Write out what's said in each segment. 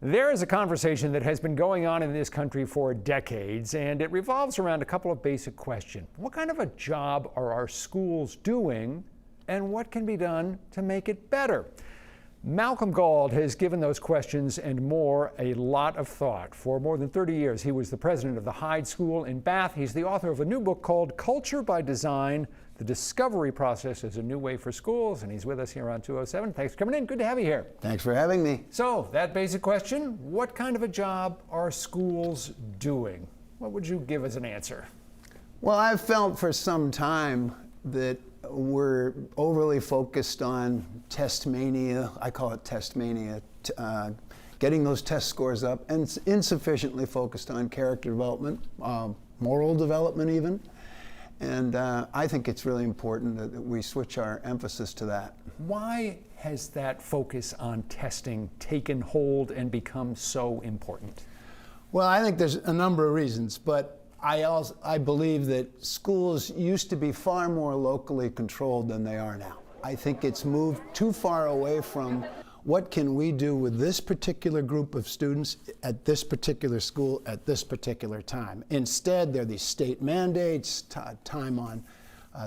There is a conversation that has been going on in this country for decades, and it revolves around a couple of basic questions. What kind of a job are our schools doing, and what can be done to make it better? Malcolm Gauld has given those questions and more a lot of thought. For more than 30 years, he was the president of the Hyde School in Bath. He's the author of a new book called Culture by Design: The Discovery Process is a New Way for Schools, and he's with us here on 207. Thanks for coming in. Good to have you here. Thanks for having me. So, that basic question, what kind of a job are schools doing? What would you give as an answer? Well, I've felt for some time that we're overly focused on test mania. I call it test mania, getting those test scores up, and insufficiently focused on character development, moral development even. And I think it's really important that we switch our emphasis to that. Why has that focus on testing taken hold and become so important? Well, I think there's a number of reasons, but I believe that schools used to be far more locally controlled than they are now. I think it's moved too far away from what can we do with this particular group of students at this particular school at this particular time. Instead, there are these state mandates, time on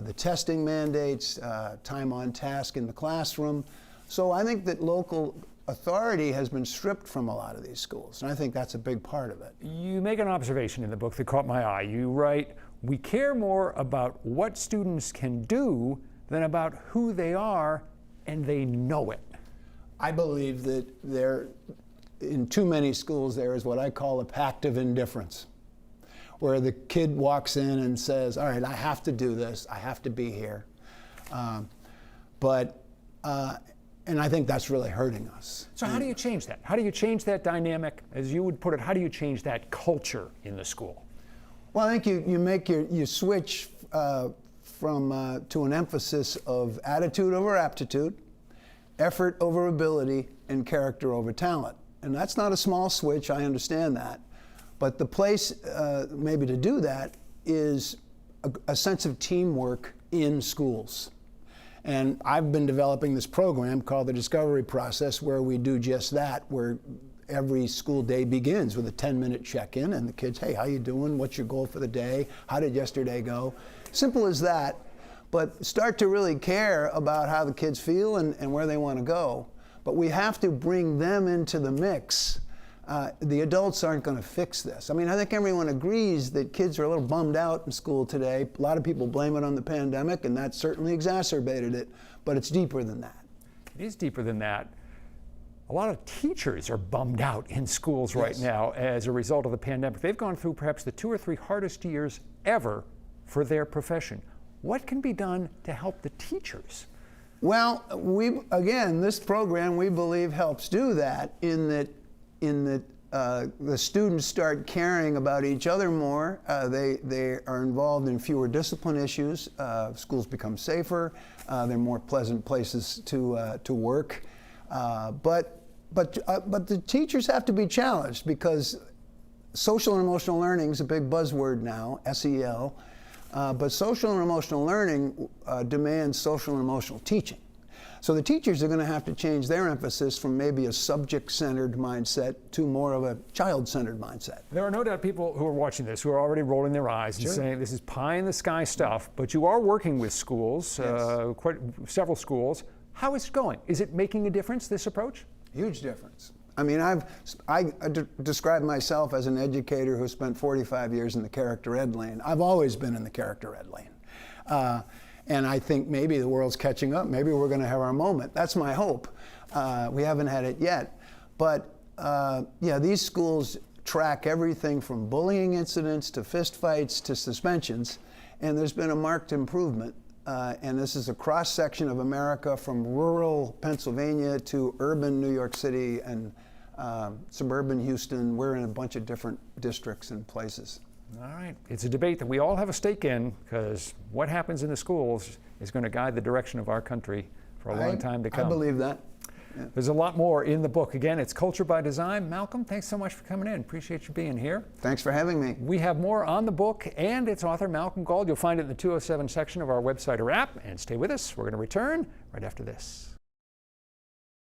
the testing mandates, time on task in the classroom. So I think that local authority has been stripped from a lot of these schools, and I think that's a big part of it. You make an observation in the book that caught my eye. You write, "We care more about what students can do than about who they are, and they know it." I believe that in too many schools there is what I call a pact of indifference, where the kid walks in and says, all right, I have to do this, I have to be here. And I think that's really hurting us. So how do you change that? How do you change that dynamic? As you would put it, how do you change that culture in the school? Well, I think you switch to an emphasis of attitude over aptitude, effort over ability, and character over talent. And that's not a small switch, I understand that. But the place maybe to do that is a sense of teamwork in schools. And I've been developing this program called the Discovery Process, where we do just that, where every school day begins with a 10-minute check-in, and the kids, hey, how you doing? What's your goal for the day? How did yesterday go? Simple as that, but start to really care about how the kids feel and where they want to go. But we have to bring them into the mix. The adults aren't going to fix this. I mean, I think everyone agrees that kids are a little bummed out in school today. A lot of people blame it on the pandemic, and that certainly exacerbated it, but it's deeper than that. It is deeper than that. A lot of teachers are bummed out in schools right now as a result of the pandemic. They've gone through perhaps the 2 or 3 hardest years ever for their profession. What can be done to help the teachers? Well, this program, we believe, helps do that in that the students start caring about each other more. They are involved in fewer discipline issues. Schools become safer. They're more pleasant places to work. But the teachers have to be challenged, because social and emotional learning is a big buzzword now, SEL. But social and emotional learning demands social and emotional teaching. So the teachers are going to have to change their emphasis from maybe a subject-centered mindset to more of a child-centered mindset. There are no doubt people who are watching this who are already rolling their eyes and saying this is pie-in-the-sky stuff, but you are working with schools, several schools. How is it going? Is it making a difference, this approach? Huge difference. I mean, I describe myself as an educator who spent 45 years in the character ed lane. I've always been in the character ed lane. And I think maybe the world's catching up. Maybe we're going to have our moment. That's my hope. We haven't had it yet. But these schools track everything from bullying incidents to fistfights to suspensions. And there's been a marked improvement. And this is a cross-section of America, from rural Pennsylvania to urban New York City and suburban Houston. We're in a bunch of different districts and places. All right. It's a debate that we all have a stake in, because what happens in the schools is going to guide the direction of our country for a long time to come. I believe that. Yeah. There's a lot more in the book. Again, it's Culture by Design. Malcolm, thanks so much for coming in. Appreciate you being here. Thanks for having me. We have more on the book and its author, Malcolm Gauld. You'll find it in the 207 section of our website or app. And stay with us. We're going to return right after this.